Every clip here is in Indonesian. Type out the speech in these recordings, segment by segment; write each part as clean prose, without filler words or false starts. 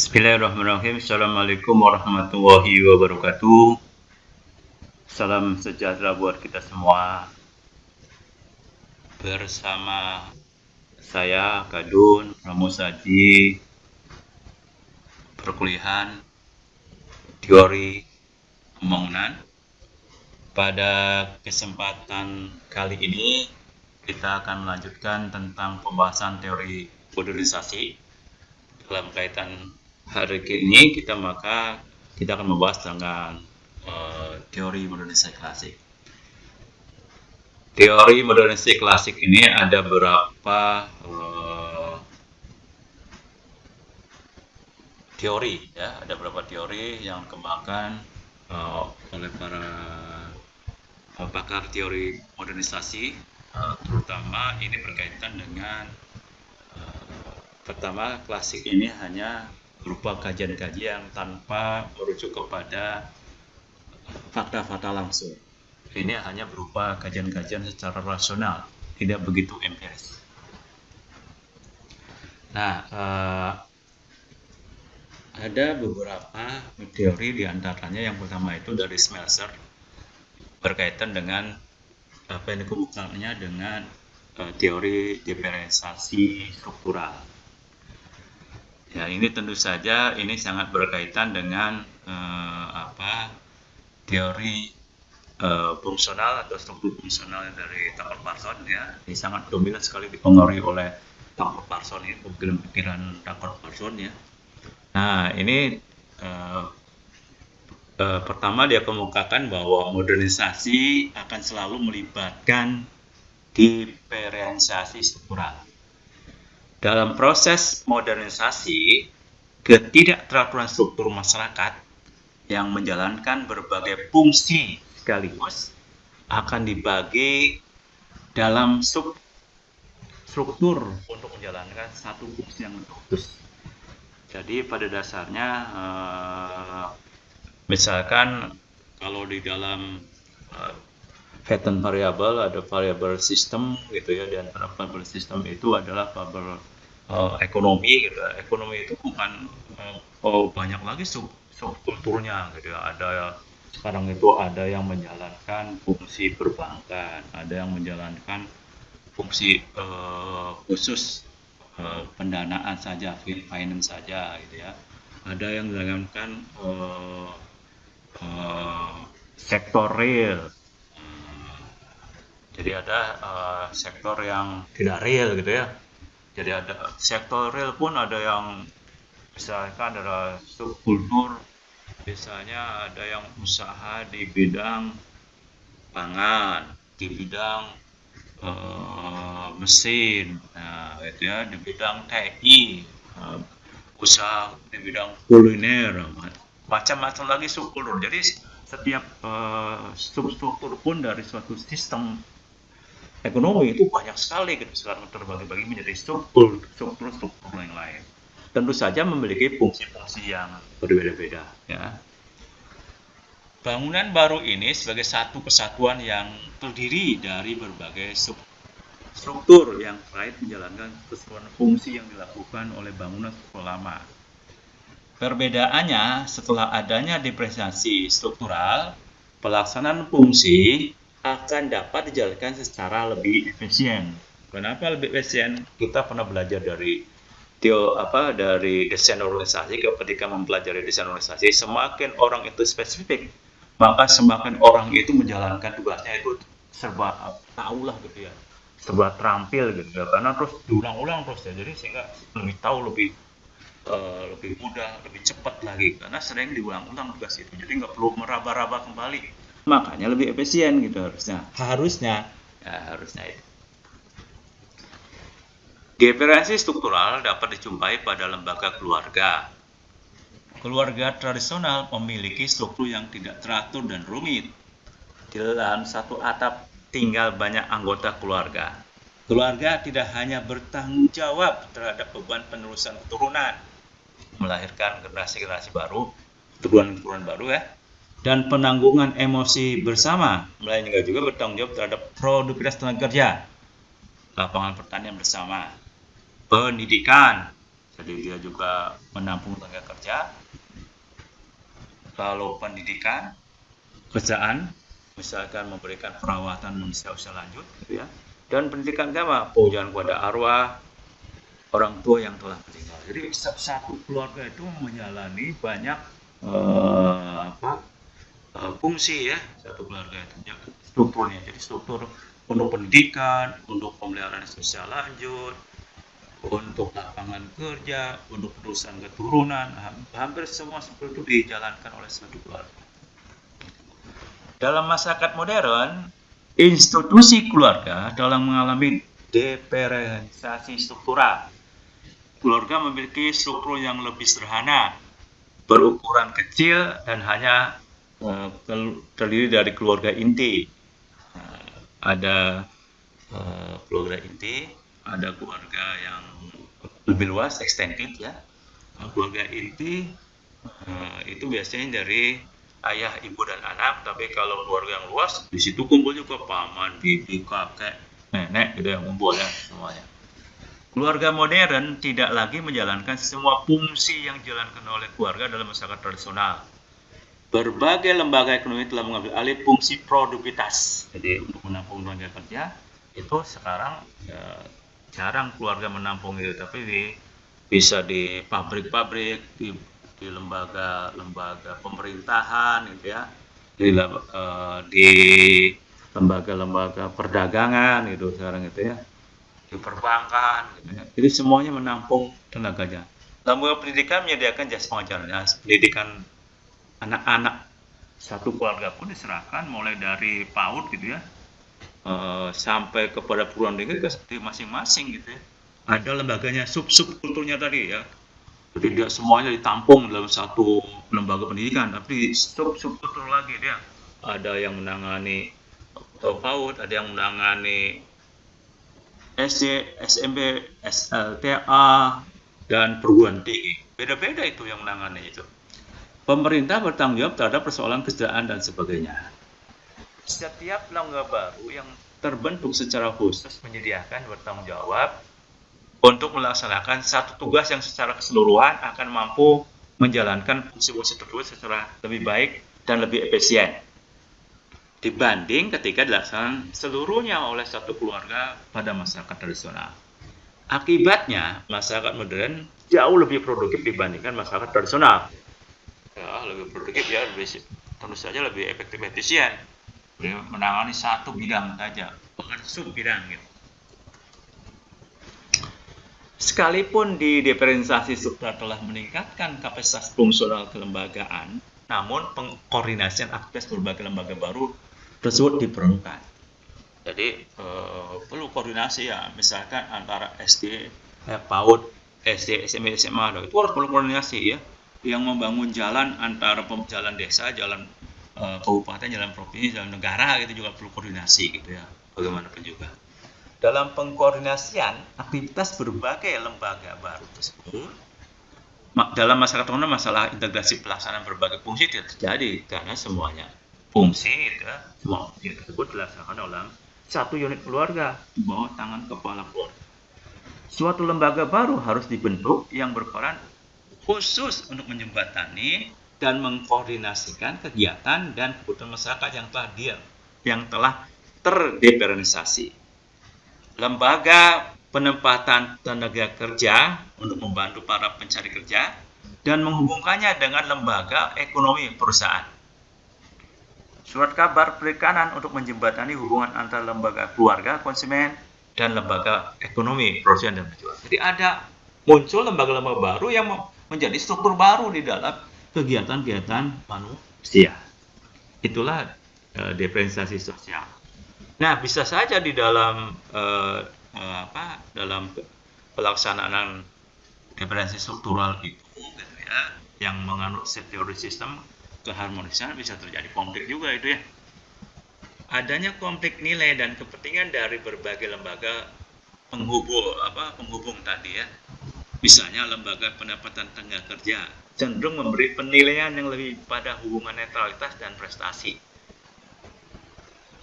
Bismillahirrahmanirrahim. Assalamualaikum warahmatullahi wabarakatuh. Salam sejahtera buat kita semua. Bersama saya Kadun Ramosaji, perkuliahan teori pembangunan. Pada kesempatan kali ini kita akan melanjutkan tentang pembahasan teori modernisasi. Dalam kaitan hari ini kita akan membahas tentang teori modernisasi klasik. Teori modernisasi klasik ini ada beberapa teori, ya, ada beberapa teori yang dikembangkan oleh para pakar teori modernisasi, terutama ini berkaitan dengan pertama, klasik ini hanya berupa kajian-kajian tanpa merujuk kepada fakta-fakta langsung. Ini hanya berupa kajian-kajian secara rasional, tidak begitu empiris. Nah, ada beberapa teori, diantaranya yang pertama itu dari Schmelzer, berkaitan dengan apa yang dikemukakannya dengan teori diferensiasi struktural. Ya, ini tentu saja ini sangat berkaitan dengan teori fungsional atau struktur fungsional dari Tucker Parson, ya. Ini sangat dominan sekali dipengaruhi oleh Tucker Parson, ini pemikiran Tucker Parson, ya. Nah, ini pertama dia kemukakan bahwa modernisasi akan selalu melibatkan diferensiasi struktural. Dalam proses modernisasi, ketidakteraturan struktur masyarakat yang menjalankan berbagai fungsi sekaligus akan dibagi dalam substruktur untuk menjalankan satu fungsi yang terputus. Jadi pada dasarnya misalkan kalau di dalam pattern variabel ada variabel sistem gitu, ya. Di antara variabel sistem itu adalah variabel ekonomi gitu. Ekonomi itu bukan banyak lagi subkulturnya gitu, ya. Sekarang itu ada yang menjalankan fungsi perbankan, ada yang menjalankan fungsi khusus pendanaan saja, finance saja gitu, ya. Ada yang menjalankan sektor real. Jadi ada sektor yang tidak real gitu, ya. Jadi ada sektor real pun ada yang misalkan ada subkultur, misalnya ada yang usaha di bidang pangan, di bidang mesin, nah, gitu, ya, di bidang TI, usaha di bidang kuliner, macam-macam lagi subkultur. Jadi setiap substruktur pun dari suatu sistem ekonomi itu banyak sekali gitu, sekarang terbagi-bagi menjadi struktur yang lain. Tentu saja memiliki fungsi-fungsi yang berbeda-beda, ya. Bangunan baru ini sebagai satu kesatuan yang terdiri dari berbagai struktur yang terkait menjalankan keseluruhan fungsi yang dilakukan oleh bangunan struktur lama. Perbedaannya, setelah adanya diferensiasi struktural, pelaksanaan fungsi akan dapat dijalankan secara lebih efisien. Kenapa lebih efisien? Kita pernah belajar dari desain organisasi. Ketika mempelajari desain organisasi, semakin orang itu spesifik, maka semakin orang itu menjalankan tugasnya itu serba tahu lah gitu, ya, serba terampil gitu, ya. Karena terus diulang-ulang terus, ya. Jadi sehingga lebih tahu, lebih mudah, lebih cepat lagi karena sering diulang-ulang tugas itu. Jadi nggak perlu meraba-raba kembali. Makanya lebih efisien gitu harusnya itu. Diferensiasi struktural dapat dijumpai pada lembaga keluarga. Keluarga tradisional memiliki struktur yang tidak teratur dan rumit. Di dalam satu atap tinggal banyak anggota keluarga. Keluarga tidak hanya bertanggung jawab terhadap beban penerusan keturunan, melahirkan generasi-generasi baru, keturunan baru, ya, dan penanggungan emosi bersama, melainkan juga bertanggung jawab terhadap produktivitas tenaga kerja, lapangan pertanian bersama, pendidikan, Jadi dia juga menampung tenaga kerja, lalu pendidikan, kerjaan, misalkan memberikan perawatan manusia usia lanjut, gitu ya. Dan pendidikan agama, pujian kepada arwah orang tua yang telah meninggal. Jadi satu keluarga itu menjalani banyak fungsi ya, satu keluarga itu strukturnya. Jadi struktur untuk pendidikan, untuk pemeliharaan usia lanjut, untuk lapangan kerja, untuk perusahaan keturunan, hampir semua seperti itu dijalankan oleh satu keluarga. Dalam masyarakat modern, institusi keluarga dalam mengalami depersonalisasi struktural. Keluarga memiliki struktur yang lebih sederhana, berukuran kecil dan hanya terdiri dari keluarga inti. Ada keluarga inti, ada keluarga yang lebih luas, extended ya. Keluarga inti itu biasanya dari ayah, ibu, dan anak. Tapi kalau keluarga yang luas, di situ kumpul juga paman, bibi, kakek, nenek, gitu yang kumpul ya semuanya. Keluarga modern tidak lagi menjalankan semua fungsi yang dijalankan oleh keluarga dalam masyarakat tradisional. Berbagai lembaga ekonomi telah mengambil alih fungsi produktivitas. Jadi untuk menampung tenaga kerja itu sekarang jarang keluarga menampung itu, tapi bisa di pabrik-pabrik, di lembaga-lembaga pemerintahan, gitu ya, di lembaga-lembaga perdagangan gitu sekarang itu ya, di perbankan, gitu ya. Jadi semuanya menampung tenaganya. Lembaga pendidikan menyediakan jasa pengajaran, ya, pendidikan anak-anak satu keluarga pun diserahkan mulai dari PAUD gitu ya, sampai kepada perguruan tinggi seperti masing-masing gitu ya. Ada lembaganya, subkulturnya tadi ya. Jadi dia semuanya ditampung dalam satu lembaga pendidikan, tapi subkultur lagi dia. Ada yang menangani PAUD, ada yang menangani SD, SMP, SLTA, dan perguruan tinggi. Beda-beda itu yang menangani itu. Pemerintah bertanggung jawab terhadap persoalan kesejahteraan dan sebagainya. Setiap lembaga baru yang terbentuk secara khusus menyediakan bertanggung jawab untuk melaksanakan satu tugas yang secara keseluruhan akan mampu menjalankan fungsi-fungsi tersebut secara lebih baik dan lebih efisien dibanding ketika dilaksanakan seluruhnya oleh satu keluarga pada masyarakat tradisional. Akibatnya, masyarakat modern jauh lebih produktif dibandingkan masyarakat tradisional. Ya, lebih produktif ya, tentu saja lebih efektif efisien. Menangani satu bidang saja, bukan sub bidang gitu. Sekalipun di diferensiasi struktural telah meningkatkan kapasitas fungsional kelembagaan, namun pengkoordinasian aktivitas berbagai lembaga baru tersebut diperlukan. Jadi perlu koordinasi ya, misalkan antara SD, PAUD, SD, SMP, SMA, itu harus perlu koordinasi ya. Yang membangun jalan antara jalan desa, jalan kabupaten, jalan provinsi, jalan negara gitu juga perlu koordinasi gitu ya. Bagaimanapun juga. Dalam pengkoordinasian aktivitas berbagai lembaga baru tersebut, dalam masyarakat modern masalah integrasi pelaksanaan berbagai fungsi tidak terjadi karena semuanya fungsi itu, semua fungsi tersebut dilaksanakan oleh satu unit keluarga di bawah tangan kepala keluarga. Suatu lembaga baru harus dibentuk yang berperan khusus untuk menjembatani dan mengkoordinasikan kegiatan dan kebutuhan masyarakat yang telah terdepersonalisasi. Lembaga penempatan tenaga kerja untuk membantu para pencari kerja dan menghubungkannya dengan lembaga ekonomi perusahaan. Surat kabar perikanan untuk menjembatani hubungan antara lembaga keluarga, konsumen, dan lembaga ekonomi perusahaan dan penjualan. Jadi ada muncul lembaga-lembaga baru yang menjadi struktur baru di dalam kegiatan-kegiatan manusia. Itulah diferensiasi sosial. Nah, bisa saja di dalam dalam pelaksanaan diferensiasi struktural itu, gitu ya, yang menganut teori sistem keharmonisan bisa terjadi konflik juga itu ya. Adanya konflik nilai dan kepentingan dari berbagai lembaga penghubung tadi ya. Misalnya lembaga pendapatan tenaga kerja cenderung memberi penilaian yang lebih pada hubungan netralitas dan prestasi.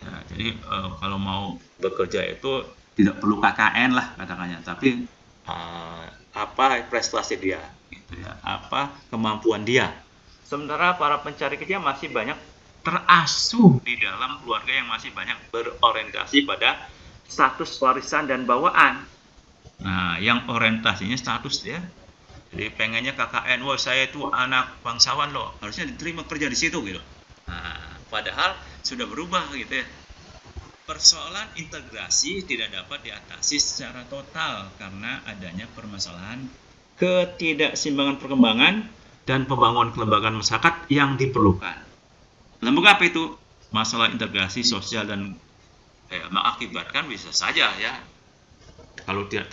Nah, jadi kalau mau bekerja itu tidak perlu KKN lah katakannya, tapi apa prestasi dia, gitu ya, apa kemampuan dia. Sementara para pencari kerja masih banyak terasuh di dalam keluarga yang masih banyak berorientasi pada status warisan dan bawaan. Nah, yang orientasinya status dia, jadi pengennya KKN, wah saya itu anak bangsawan loh, harusnya diterima kerja di situ gitu. Nah, padahal sudah berubah gitu ya. Persoalan integrasi tidak dapat diatasi secara total karena adanya permasalahan ketidakseimbangan perkembangan dan pembangunan kelembagaan masyarakat yang diperlukan. Lembaga apa itu? Masalah integrasi sosial dan mengakibatkan bisa saja ya, kalau tidak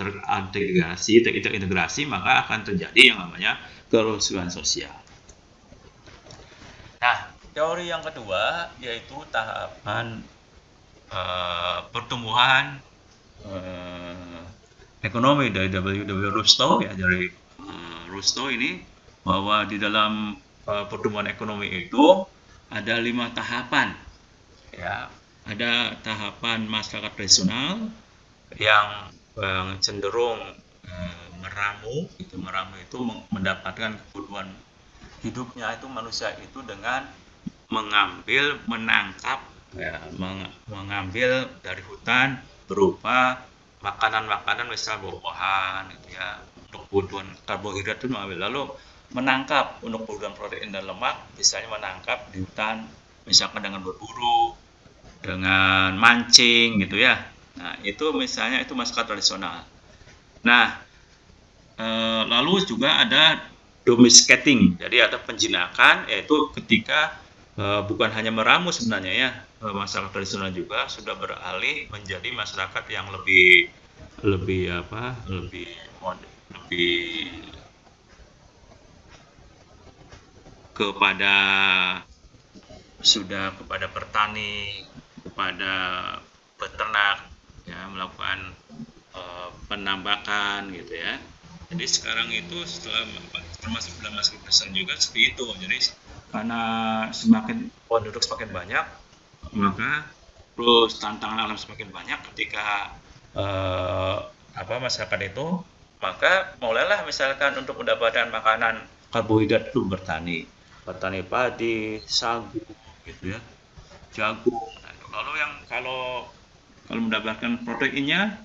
terintegrasi maka akan terjadi yang namanya kerusuhan sosial. Nah, teori yang kedua yaitu tahapan pertumbuhan ekonomi dari W. Rostow ya, dari Rostow ini, bahwa di dalam pertumbuhan ekonomi itu ada 5 tahapan ya. Ada tahapan masyarakat tradisional yang cenderung meramu itu mendapatkan kebutuhan hidupnya itu manusia itu dengan menangkap ya, mengambil dari hutan berupa makanan-makanan, misal buah-buahan gitu ya, untuk kebutuhan karbohidrat itu mengambil, lalu menangkap untuk kebutuhan protein dan lemak, misalnya menangkap di hutan misalkan dengan berburu, dengan mancing gitu ya. Nah, itu misalnya itu masyarakat tradisional. Nah, lalu juga ada domesticating, jadi ada penjinakan, yaitu ketika bukan hanya meramu sebenarnya ya, masyarakat tradisional juga sudah beralih menjadi masyarakat yang lebih kepada bertani, kepada peternak ya, melakukan penambakan gitu ya. Jadi sekarang itu setelah termasuk dalam masyarakat tradisional juga seperti itu. Jadi karena semakin penduduk semakin banyak, maka terus tantangan alam semakin banyak ketika masyarakat itu, maka mulailah misalkan untuk mendapatkan makanan karbohidrat itu bertani padi, sagu gitu ya, jagung. Nah, lalu yang kalau mendapatkan proteinnya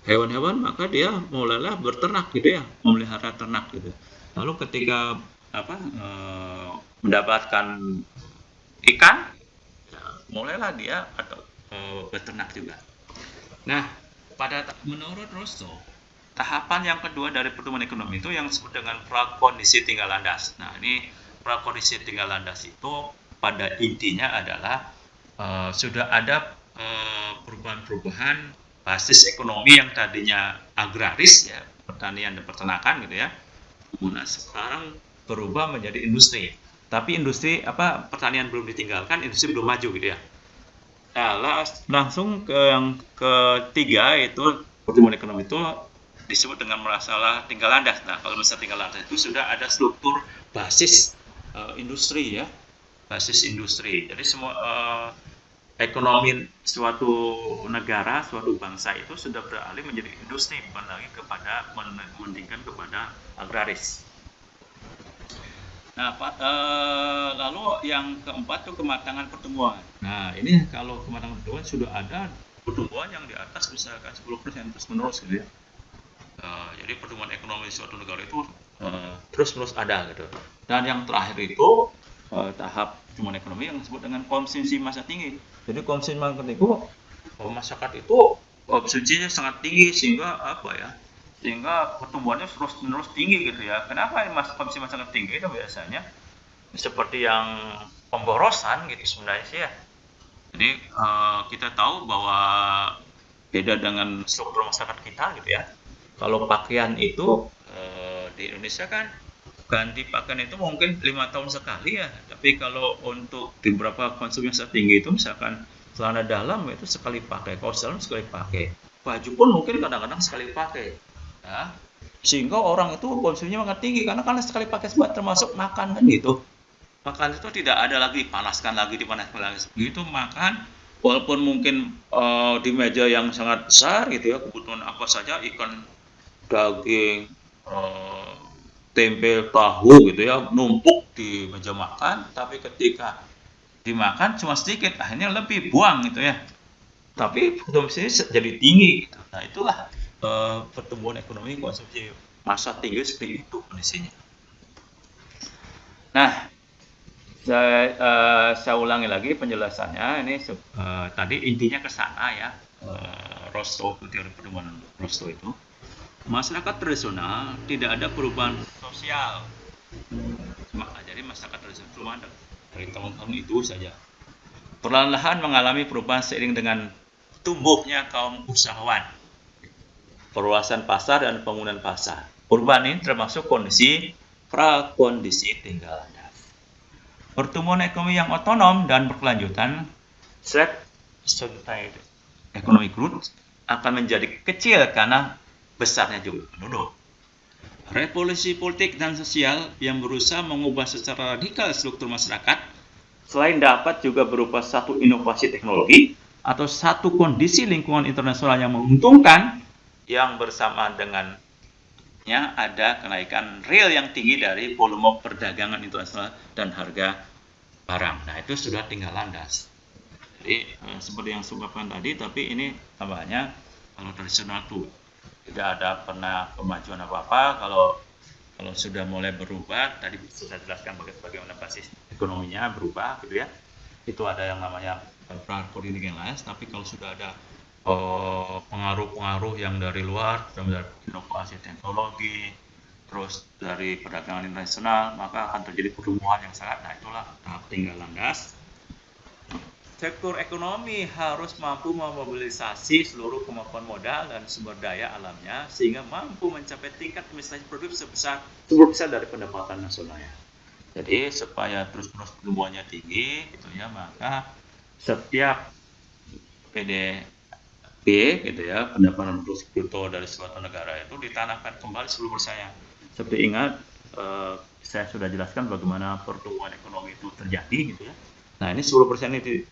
hewan-hewan, maka dia mulailah berternak gitu ya, memelihara ternak gitu. Lalu ketika mendapatkan ikan, ya, mulailah dia atau beternak juga. Nah, menurut Rostow, tahapan yang kedua dari pertumbuhan ekonomi itu yang disebut dengan prakondisi tinggal landas. Nah, ini prakondisi tinggal landas itu pada intinya adalah sudah ada perubahan-perubahan basis ekonomi yang tadinya agraris ya, pertanian dan peternakan gitu ya. Nah, sekarang berubah menjadi industri. Tapi industri pertanian belum ditinggalkan, industri belum maju gitu ya. Nah, langsung ke yang ketiga, itu pertumbuhan ekonomi itu disebut dengan masalah tinggal landas. Nah, kalau masalah tinggal landas itu sudah ada struktur basis industri ya, basis industri. Jadi semua ekonomi suatu negara, suatu bangsa itu sudah beralih menjadi industri, bukan lagi kepada mementingkan kepada agraris. Nah, lalu yang keempat itu kematangan pertumbuhan. Nah, ini kalau kematangan pertumbuhan sudah ada pertumbuhan yang di atas misalkan 10% terus menerus gitu ya. Jadi pertumbuhan ekonomi suatu negara itu terus menerus ada gitu. Dan yang terakhir itu tahap pertumbuhan ekonomi yang disebut dengan konsumsi massa tinggi. Jadi konsumsi massa tinggi itu masyarakat itu konsumsinya sangat tinggi sehingga pertumbuhannya terus menerus tinggi gitu ya. Kenapa konsumsi masyarakat tinggi itu biasanya seperti yang pemborosan gitu sebenarnya sih ya. Jadi kita tahu bahwa beda dengan struktur masyarakat kita gitu ya. Kalau pakaian itu di Indonesia kan ganti pakaian itu mungkin 5 tahun sekali ya. Tapi kalau untuk di beberapa konsumsi yang tinggi itu misalkan celana dalam itu sekali pakai, kaos dalam sekali pakai, baju pun mungkin kadang-kadang sekali pakai. Ya, sehingga orang itu konsumsinya makin tinggi karena sekali pakai sebab termasuk makan kan gitu. Makan itu tidak ada lagi panaskan lagi dipanaskan lagi begitu makan, walaupun mungkin di meja yang sangat besar gitu ya, kebutuhan apa saja, ikan, daging, eh, tempe tahu gitu ya numpuk di meja makan, tapi ketika dimakan cuma sedikit, akhirnya lebih buang gitu ya. Tapi konsumsi jadi tinggi gitu. Nah itulah pertumbuhan ekonomi konsumsi massa tinggi seperti itu kondisinya. Nah, saya ulangi lagi penjelasannya. Ini tadi intinya ke sana ya. Rostow, teori pertumbuhan Rostow itu. Masyarakat tradisional tidak ada perubahan sosial. Jadi masyarakat tradisional cuma dari tahun-tahun itu saja. Perlahan-lahan mengalami perubahan seiring dengan tumbuhnya kaum usahawan, perluasan pasar dan penggunaan pasar. Perubahan ini termasuk kondisi prakondisi tinggal landas. Pertumbuhan ekonomi yang otonom dan berkelanjutan, self-sustained economic growth, akan menjadi kecil karena besarnya jumlah penduduk. Revolusi politik dan sosial yang berusaha mengubah secara radikal struktur masyarakat, selain dapat juga berupa satu inovasi teknologi atau satu kondisi lingkungan internasional yang menguntungkan, yang bersamaan dengannya ada kenaikan real yang tinggi dari volume perdagangan internasional dan harga barang. Nah itu sudah tinggal landas. Jadi seperti yang saya katakan tadi, tapi ini tambahannya kalau tradisional tuh tidak ada pernah kemajuan apa-apa. Kalau sudah mulai berubah, tadi sudah jelaskan bagaimana basis ekonominya berubah gitu ya. Itu ada yang namanya politik yang lain, tapi kalau sudah ada pengaruh-pengaruh yang dari luar, dari inovasi teknologi, terus dari perdagangan internasional, maka akan terjadi pertumbuhan yang sangat. Nah itulah tahap tinggal landas. Sektor ekonomi harus mampu memobilisasi seluruh kemampuan modal dan sumber daya alamnya sehingga mampu mencapai tingkat investasi produk sebesar 10% dari pendapatan nasionalnya. Jadi supaya terus-menerus pertumbuhannya tinggi gitu ya, maka setiap PDB gitu ya, pendapatan bruto dari suatu negara itu ditanamkan kembali 10%-nya. Seperti ingat saya sudah jelaskan bagaimana pertumbuhan ekonomi itu terjadi gitu ya. Nah ini 10% ini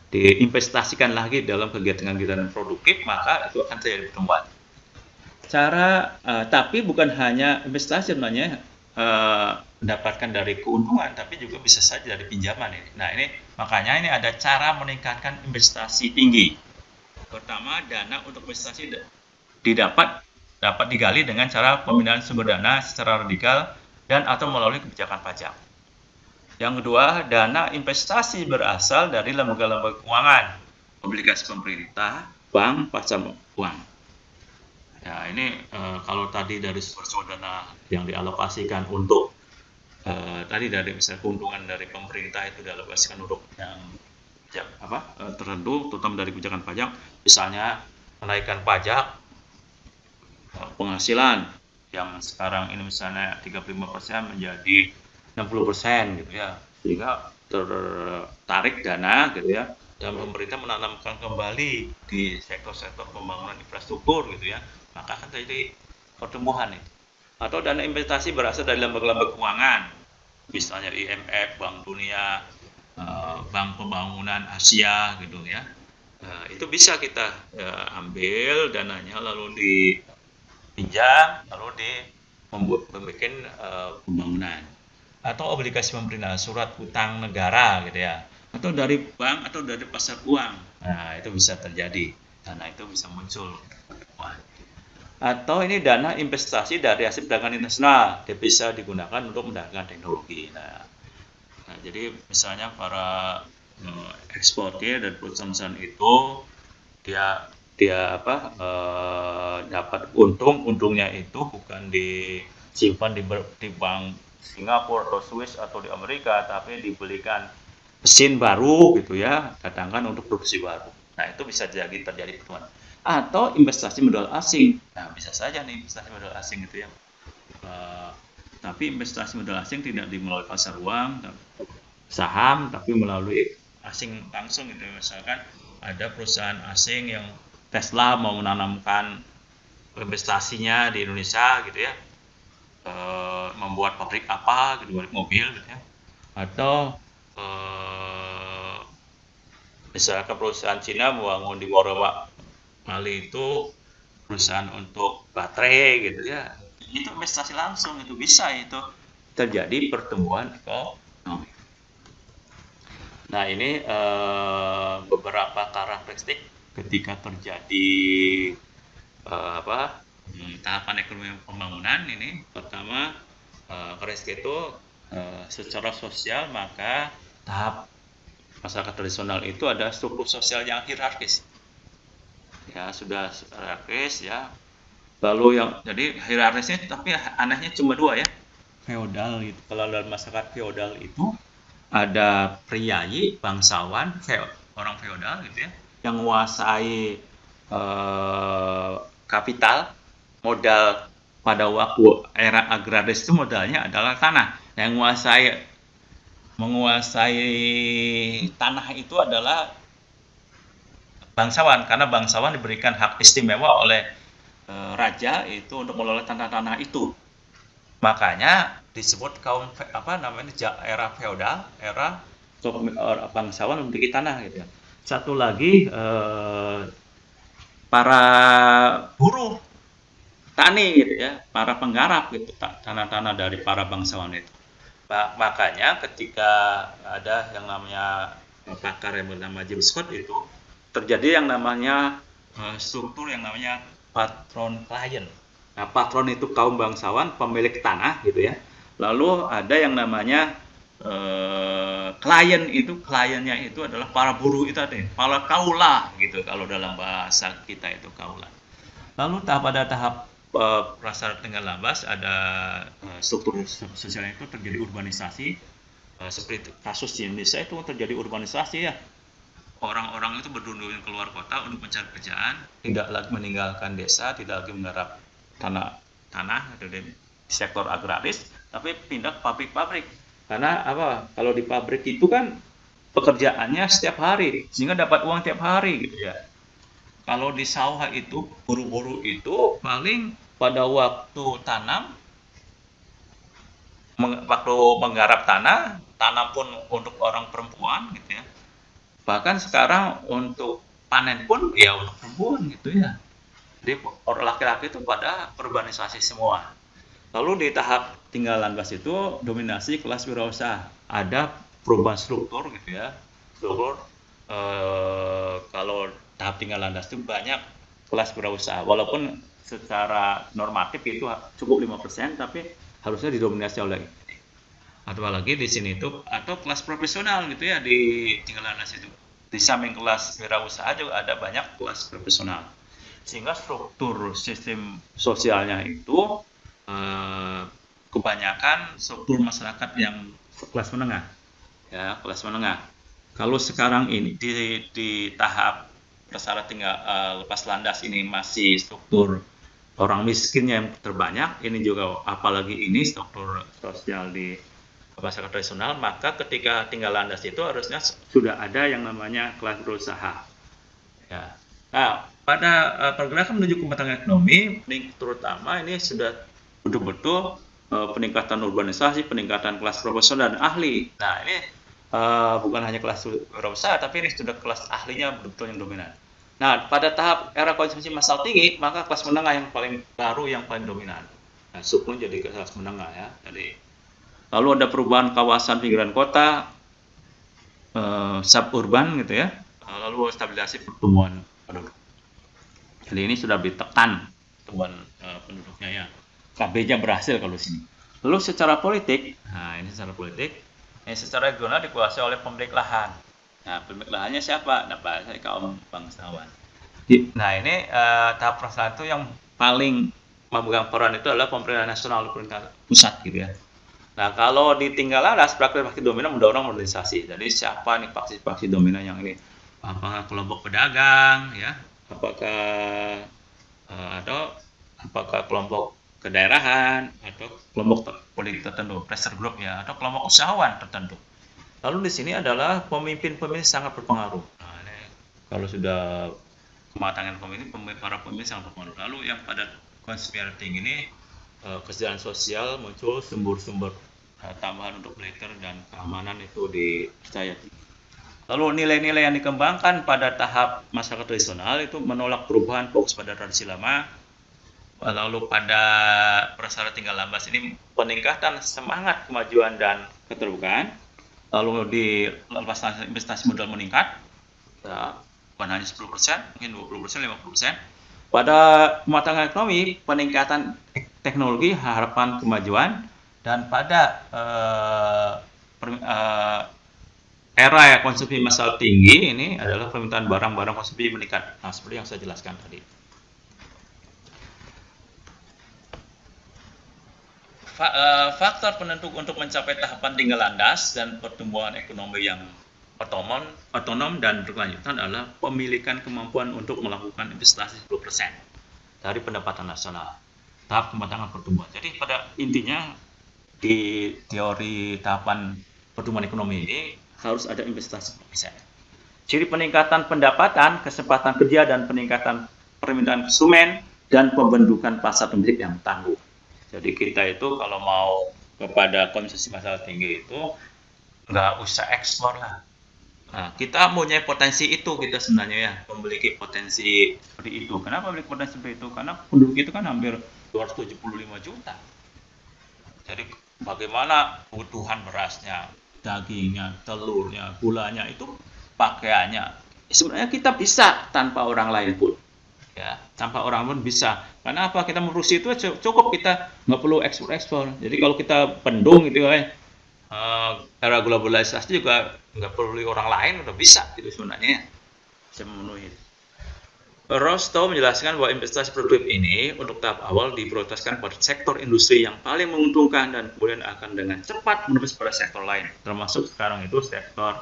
diinvestasikan lagi dalam kegiatan-kegiatan produktif, maka itu akan terjadi pertumbuhan. Tapi bukan hanya investasi sebenarnya mendapatkan dari keuntungan, tapi juga bisa saja dari pinjaman ini. Nah ini makanya ini ada cara meningkatkan investasi tinggi. Pertama, dana untuk investasi dapat digali dengan cara pemindahan sumber dana secara radikal dan atau melalui kebijakan pajak. Yang kedua, dana investasi berasal dari lembaga-lembaga keuangan, obligasi pemerintah, bank, pasar uang. Ya, ini kalau tadi dari sumber dana yang dialokasikan untuk tadi dari misalnya keuntungan dari pemerintah itu dialokasikan untuk yang tertentu, terutama dari kebijakan pajak, misalnya kenaikan pajak penghasilan yang sekarang ini misalnya 35% menjadi 60% gitu ya, sehingga tertarik dana gitu ya, dan pemerintah menanamkan kembali di sektor-sektor pembangunan infrastruktur gitu ya, maka akan terjadi pertumbuhan itu. Atau dana investasi berasal dari lembaga-lembaga keuangan, misalnya IMF, Bank Dunia, Bank Pembangunan Asia gitu ya. Itu bisa kita ambil dananya lalu dipinjam, lalu membuat pembangunan. Atau obligasi pemerintah, surat utang negara gitu ya, atau dari bank atau dari pasar uang. Nah itu bisa terjadi, dana itu bisa muncul. Atau ini dana investasi dari hasil perdagangan internasional, dia bisa digunakan untuk mendagangkan teknologi. Nah jadi misalnya para eksportir dan perusahaan itu dia dapat untungnya itu bukan disimpan di bank Singapura atau Swiss atau di Amerika, tapi dibelikan mesin baru gitu ya, datangkan untuk produksi baru. Nah itu bisa terjadi pertumbuhan. Atau investasi modal asing. Nah bisa saja nih investasi modal asing gitu ya. Tapi investasi modal asing tidak melalui pasar uang, saham, tapi melalui asing langsung gitu. Misalkan ada perusahaan asing yang Tesla mau menanamkan investasinya di Indonesia gitu ya, membuat pabrik apa gitu, pabrik mobil gitu ya, atau misalkan perusahaan Cina membangun di Morowali itu perusahaan untuk baterai gitu ya, itu investasi langsung, itu bisa itu terjadi pertumbuhan ekonomi. Nah, ini beberapa karakteristik ketika terjadi tahapan ekonomi pembangunan ini. Pertama, karakteristik itu secara sosial, maka tahap masyarakat tradisional itu ada struktur sosial yang hierarkis. Ya, sudah hierarkis ya. Lalu jadi hierarkisnya, tapi anehnya cuma dua ya. Feodal itu. Kalau dalam masyarakat feodal itu ada priayi, bangsawan, orang feodal gitu ya, yang menguasai kapital, modal pada waktu era agraris itu modalnya adalah tanah. Yang menguasai tanah itu adalah bangsawan, karena bangsawan diberikan hak istimewa oleh raja itu untuk mengelola tanah-tanah itu. Makanya disebut era feodal, era bangsawan memiliki tanah gitu ya. Satu lagi para buruh tani gitu ya, para penggarap gitu tanah-tanah dari para bangsawan itu. Makanya ketika ada yang namanya pakar yang bernama James Scott itu terjadi yang namanya struktur yang namanya patron klien. Nah, patron itu kaum bangsawan, pemilik tanah gitu ya. Lalu ada yang namanya kliennya itu adalah para buruh itu tadi, para kaula gitu kalau dalam bahasa kita itu kaula. Lalu pada tahap prasyarat tinggal lambas ada struktur sosial itu terjadi urbanisasi, seperti kasus di Indonesia itu terjadi urbanisasi ya. Orang-orang itu berduyun keluar kota untuk mencari kerjaan, tidak lagi meninggalkan desa, tidak lagi menggarap tanah di sektor agraris, tapi pindah ke pabrik-pabrik. Karena apa? Kalau di pabrik itu kan pekerjaannya setiap hari, sehingga dapat uang tiap hari gitu ya. Kalau di sawah itu, buru-buru itu paling pada waktu menggarap tanah pun untuk orang perempuan gitu ya. Bahkan sekarang untuk panen pun ya untuk perempuan gitu ya. Jadi orang laki-laki itu pada urbanisasi semua. Lalu di tahap tinggal landas itu dominasi kelas wirausaha. Ada perubahan struktur gitu ya. Struktur kalau tahap tinggal landas itu banyak kelas wirausaha. Walaupun secara normatif itu cukup 5%, tapi harusnya didominasi oleh atau lagi di sini itu atau kelas profesional gitu ya di tinggal landas itu. Di samping kelas wirausaha juga ada banyak kelas profesional. Sehingga struktur sistem sosialnya itu kebanyakan struktur masyarakat yang kelas menengah. Ya, kelas menengah. Kalau sekarang ini di tahap prasyarat tinggal lepas landas ini masih struktur orang miskin yang terbanyak, ini juga apalagi ini struktur sosial di masyarakat tradisional, maka ketika tinggal landas itu harusnya sudah ada yang namanya kelas berusaha. Ya. Nah, pada pergerakan menuju kematangan ekonomi, terutama ini sudah betul-betul peningkatan urbanisasi, peningkatan kelas profesional dan ahli. Nah, ini bukan hanya kelas berusaha, tapi ini sudah kelas ahlinya betul yang dominan. Nah, pada tahap era konsumsi massal tinggi, maka kelas menengah yang paling baru, yang paling dominan. Nah, suku jadi kelas menengah ya. Lalu ada perubahan kawasan pinggiran kota, suburban gitu ya. Lalu stabilisasi pertumbuhan penduduk. Jadi ini sudah ditekan pertumbuhan penduduknya ya. KB-nya berhasil kalau sini. Lalu secara politik, nah ini secara politik, secara regional dikuasai oleh pemilik lahan. Nah, pemilik lahannya siapa? Nah, kaum bangsawan. Nah, ini tahap perasaan itu yang paling memegang peran itu adalah pemerintah nasional, pemerintah pusat gitu ya. Nah, kalau ditinggal landas, praksi dominan mendorong modernisasi. Jadi siapa nih faksi dominan yang ini? Apakah kelompok pedagang, ya? Apakah kelompok kedaerahan atau kelompok politik tertentu, pressure group ya, atau kelompok usahawan tertentu. Lalu di sini adalah pemimpin-pemimpin sangat berpengaruh. Nah, ini kalau sudah kematangan para pemimpin sangat berpengaruh. Lalu yang pada konspiratif ini kesejahteraan sosial muncul sumber-sumber tambahan untuk militer dan keamanan itu dipercaya. Lalu nilai-nilai yang dikembangkan pada tahap masyarakat tradisional itu menolak perubahan, fokus pada tradisi lama, Lalu pada prasyarat tinggal lambat ini peningkatan semangat kemajuan dan keterbukaan. Lalu di lepas investasi modal meningkat, ya, bukan hanya 10%, mungkin 20%, 50%. Pada pematangan ekonomi, peningkatan teknologi, harapan kemajuan, dan pada era konsumsi massal tinggi ini adalah permintaan barang-barang konsumsi meningkat. Nah, seperti yang saya jelaskan tadi. Faktor penentu untuk mencapai tahapan tinggal landas dan pertumbuhan ekonomi yang otonom dan berkelanjutan adalah pemilikan kemampuan untuk melakukan investasi 10% dari pendapatan nasional, tahap kematangan pertumbuhan. Jadi pada intinya di teori tahapan pertumbuhan ekonomi ini harus ada investasi 10%. Ciri peningkatan pendapatan, kesempatan kerja, dan peningkatan permintaan konsumen dan pembentukan pasar domestik yang tangguh. Jadi kita itu kalau mau kepada konsumsi massal tinggi itu nggak usah ekspor lah. Nah, kita punya potensi itu kita sebenarnya ya, memiliki potensi seperti itu. Kenapa memiliki potensi seperti itu? Karena penduduk itu kan hampir 275 juta. Jadi bagaimana kebutuhan berasnya, dagingnya, telurnya, gulanya itu pakaiannya. Sebenarnya kita bisa tanpa orang lain pun. Ya, tanpa orang pun bisa. Karena apa? Kita produksi itu cukup, kita nggak perlu ekspor. Jadi kalau kita bendung gitu ya, era globalisasi juga nggak perlu orang lain, udah bisa gitu sebenarnya. Bisa memenuhi. Rosto menjelaskan bahwa investasi produktif ini untuk tahap awal diprioritaskan pada sektor industri yang paling menguntungkan dan kemudian akan dengan cepat menembus pada sektor lain. Termasuk sekarang itu sektor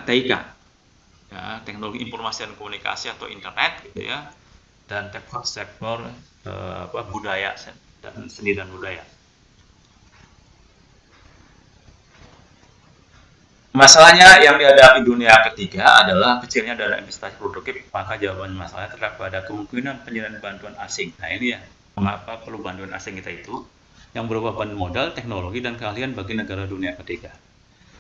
TIK. Ya, teknologi informasi dan komunikasi atau internet gitu ya, dan sektor budaya dan seni dan budaya. Masalahnya yang dihadapi dunia ketiga adalah kecilnya dana investasi produktif, maka jawaban masalahnya terdapat pada kemungkinan penyerahan bantuan asing. Nah ini ya, mengapa perlu bantuan asing kita itu, yang berupa bantuan modal, teknologi, dan keahlian bagi negara dunia ketiga.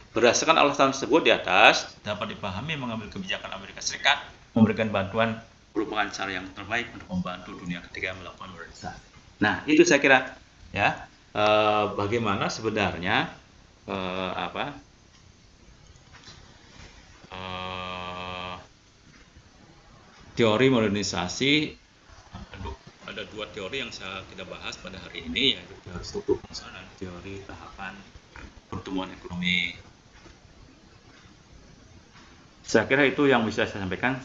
Berdasarkan alasan tersebut di atas, dapat dipahami mengambil kebijakan Amerika Serikat memberikan bantuan merupakan cara yang terbaik untuk membantu dunia ketiga melakukan modernisasi. Nah, itu saya kira ya, bagaimana sebenarnya teori modernisasi. Ada dua teori yang kita bahas pada hari ini, yaitu teori struktur fungsional dan teori tahapan pertumbuhan ekonomi. Saya kira itu yang bisa saya sampaikan.